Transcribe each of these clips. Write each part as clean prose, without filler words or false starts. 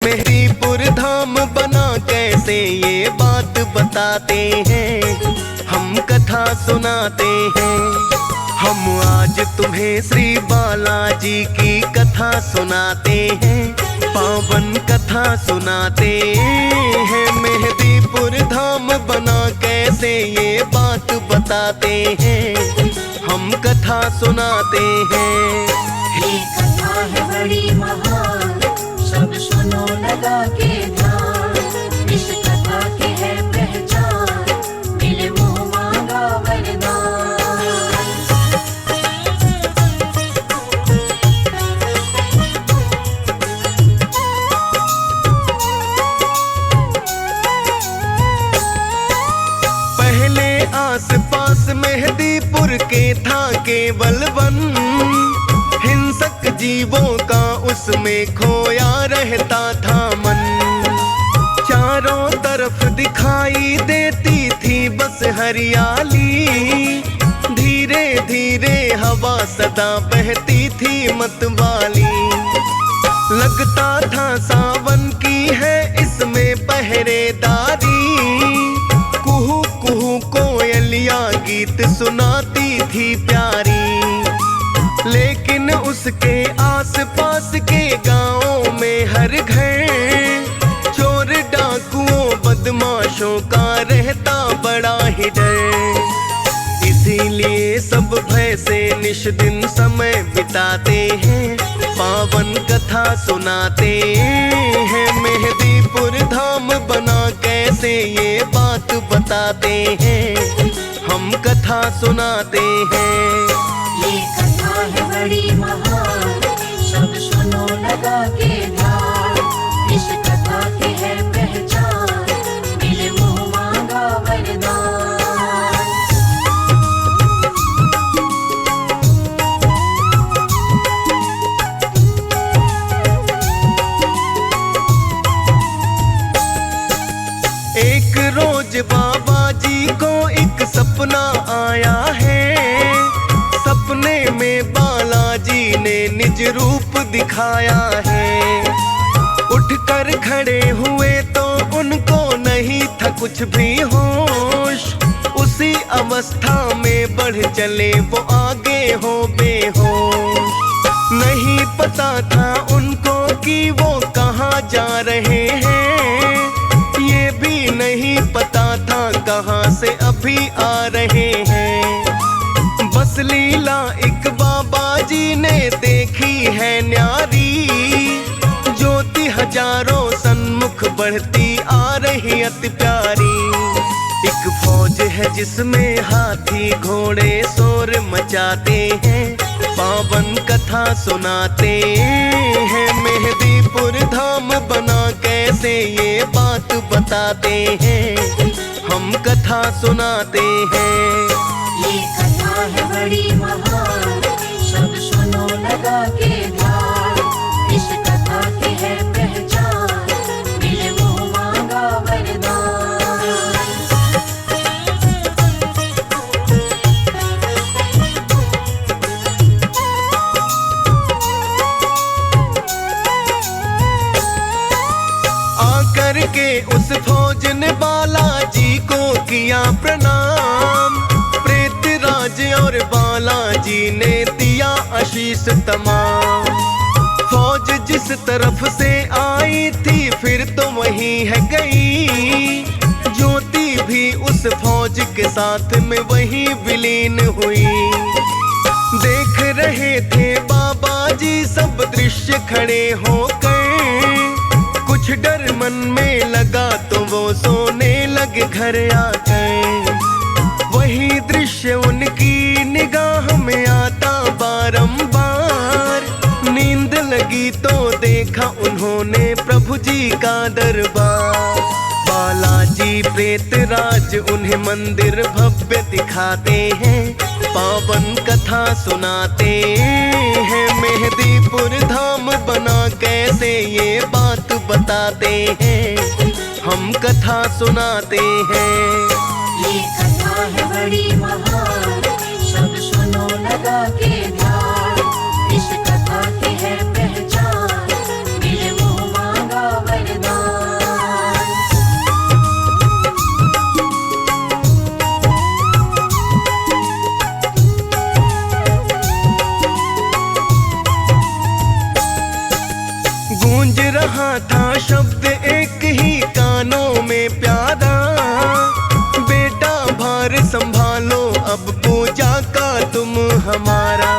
मेहदीपुर धाम बना कैसे ये बात बताते हैं, हम कथा सुनाते हैं। हम आज तुम्हें श्री बालाजी की कथा सुनाते हैं, पावन कथा सुनाते हैं। मेहदीपुर धाम बना कैसे ये बात बताते हैं, हम कथा सुनाते हैं। ये कथा है बड़ी महान, सब सुनो लगा के ध्यान। इस कथा की है पहचान, मिले मुँह मांगा वरदान। पहले आस पास मेहदीपुर के था केवल वन, हिंसक जीवों का उसमें खोया रहता था मन। चारों तरफ दिखाई देती थी बस हरियाली, धीरे धीरे हवा सदा बहती थी मतवाली। लगता था सावन की है इसमें पहरेदारी, कुहू कुहू कोयलिया गीत सुनाती थी प्यारी। लेकिन उसके आस पास के गाँवों में हर घर चोर डाकुओं बदमाशों का रहता बड़ा ही डर। इसीलिए सब भय से निश दिन समय बिताते हैं, पावन कथा सुनाते हैं। मेहदीपुर धाम बना कैसे ये बात बताते हैं, हम कथा सुनाते हैं। ये कथा है बड़ी महान, सब सुनो लगा के ध्यान। इस कथा की है पहचान, मिले मुँह मांगा वरदान। एक रोज बाबा जी को एक सपना आया है, सपने में बालाजी ने निज रूप दिखाया है। उठकर खड़े हुए तो उनको नहीं था कुछ भी होश, उसी अवस्था में बढ़ चले वो आगे हो बेहोश। नहीं पता था उनको कि वो कहाँ जा रहे हैं, ये भी नहीं पता था कहाँ से अभी आ रहे हैं। बस लीला एक बाबा जी ने देखी है न्यारी, ज्योति हजारों सन्मुख बढ़ती आ रही अति प्यारी। एक फौज है जिसमें हाथी घोड़े शोर मचाते हैं, पावन कथा सुनाते हैं। मेहदीपुर धाम बना कैसे ये बात बताते हैं, हम कथा सुनाते हैं। ये कथा है बड़ी महान, सब सुनो लगा के ध्यान। इस कथा की है पहचान, मिले मुँह मांगा वरदान। आकर के उस फौज ने बालाजी को किया प्रणाम, प्रेत राज और बालाजी ने दिया आशीष तमाम। फौज जिस तरफ से आई थी फिर तो वहीं है गई, ज्योति भी उस फौज के साथ में वहीं विलीन हुई। देख रहे थे बाबा जी सब दृश्य खड़े होकर, कुछ डर मन में लगा तो वो सोने लगे घर आकर। वही दृश्य उनकी निगाह में आता बारंबार, नींद लगी तो देखा उन्होंने प्रभु जी का दरबार। बालाजी प्रेत राज उन्हें मंदिर भव्य दिखाते हैं, पावन कथा सुनाते हैं। मेहदीपुर धाम बना कैसे ये बात बताते हैं, हम कथा सुनाते हैं। ये कथा है बड़ी महान, सब सुनो लगा के ध्यान। इस कथा की है पहचान, मिले मुँह मांगा वरदान। रहा था शब्द एक ही कानों में प्यारा, बेटा भार संभालो अब पूजा का तुम हमारा।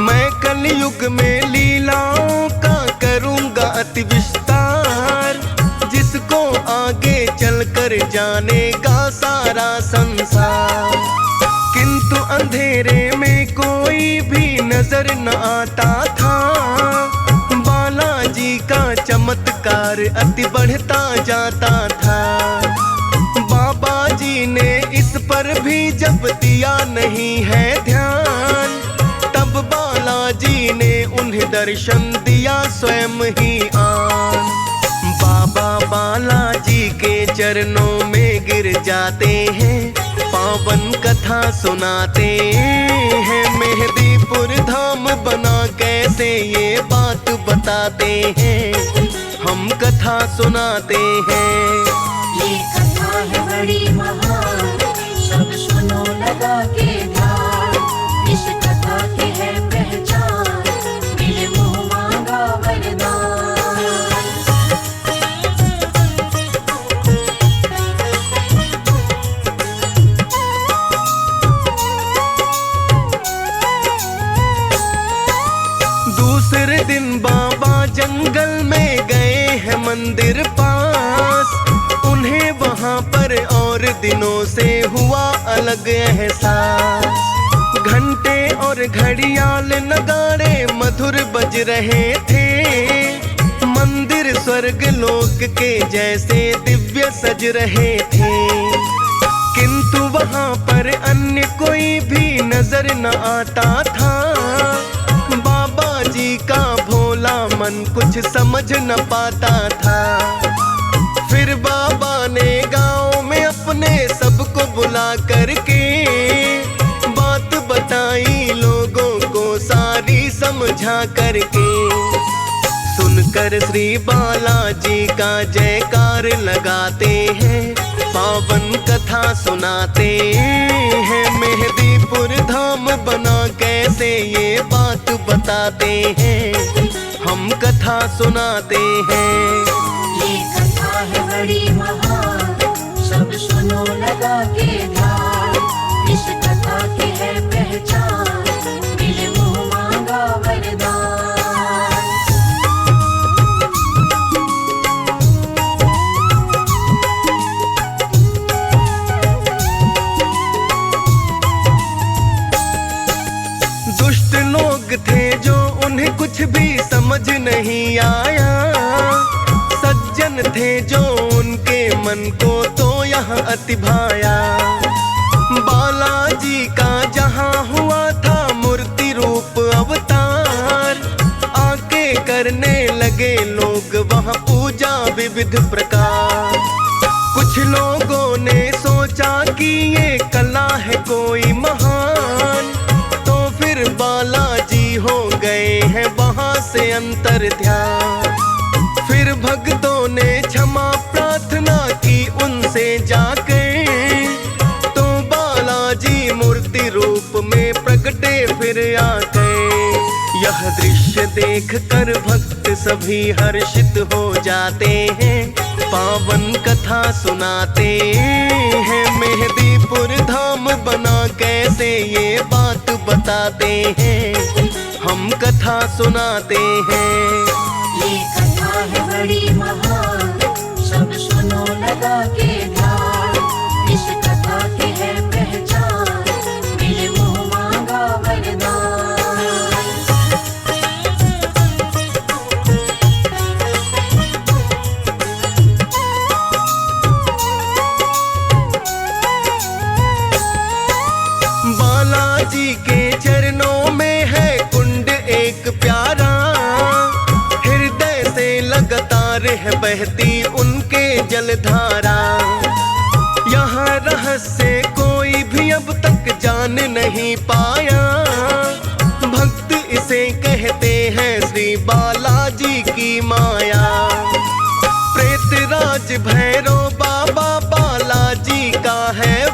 मैं कलयुग में लीलाओं का करूँगा अति विस्तार, जिसको आगे चलकर जानेगा सारा संसार। किंतु अंधेरे में कोई भी नजर न आता था, बालाजी का चमत्कार अति बढ़ता जाता था। बाबा जी ने इस पर भी जब दिया नहीं है ध्यान, तब बालाजी ने उन्हें दर्शन दिया स्वयं ही आन। बाबा बालाजी के चरणों में गिर जाते हैं, पावन कथा सुनाते हैं। मेहदीपुर धाम बना कैसे ये बात बताते हैं, हम कथा सुनाते हैं। ये कथा है बड़ी महान, सब सुनो लगा के ध्यान। इस कथा की है पहचान, मिले मुँह मांगा वरदान। दूसरे दिन बाबा जंगल में गए हैं मंदिर पास, उन्हें वहाँ पर और दिनों से हुआ अलग एहसास। घंटे और घड़ियाल नगाड़े मधुर बज रहे थे, मंदिर स्वर्ग लोक के जैसे दिव्य सज रहे थे। किंतु वहाँ पर अन्य कोई भी नजर न आता था, बाबा जी का भोला मन कुछ समझ न पाता था। फिर बाबा ने गांव में अपने सबको बुला करके बात बताई, लोगों को सारी समझा करके। सुनकर श्री बालाजी का जयकार लगाते हैं, पावन कथा सुनाते हैं। मेहदीपुर धाम बना कैसे ये बात बताते हैं, हम कथा सुनाते हैं। ये कथा है बड़ी महान, सब सुनो लगा के ध्यान। इस कथा की है पहचान, मिले मुँह मांगा वरदान। दुष्ट लोग थे जो उन्हें कुछ भी समझ नहीं आया, सज्जन थे जो उनके मन को तो यह अति भाया। बालाजी का जहाँ हुआ था मूर्ति रूप अवतार, आके करने लगे लोग वहाँ पूजा विविध प्रकार। कुछ लोगों ने सोचा कि ये कला है कोई महान, बालाजी हो गए हैं वहाँ से अंतर ध्यान। फिर भक्तों ने क्षमा प्रार्थना की उनसे जाकर, तो बालाजी मूर्ति रूप में प्रकटे फिर आके। यह दृश्य देख कर भक्त सभी हर्षित हो जाते हैं, पावन कथा सुनाते हैं। मेहदीपुर धाम बना कैसे ये बात बताते हैं, हम कथा सुनाते हैं। ये कथा है बड़ी महान, सब सुनो लगा के ध्यान। इस कथा की है पहचान, मिले मुँह मांगा वरदान। बालाजी के चरणों में है कुंड एक प्यारा, हृदय से लगातार है बहती उनके जलधारा। यहाँ रहस्य कोई भी अब तक जान नहीं पाया, भक्त इसे कहते हैं श्री बालाजी की माया। प्रेतराज भैरव बाबा बालाजी का है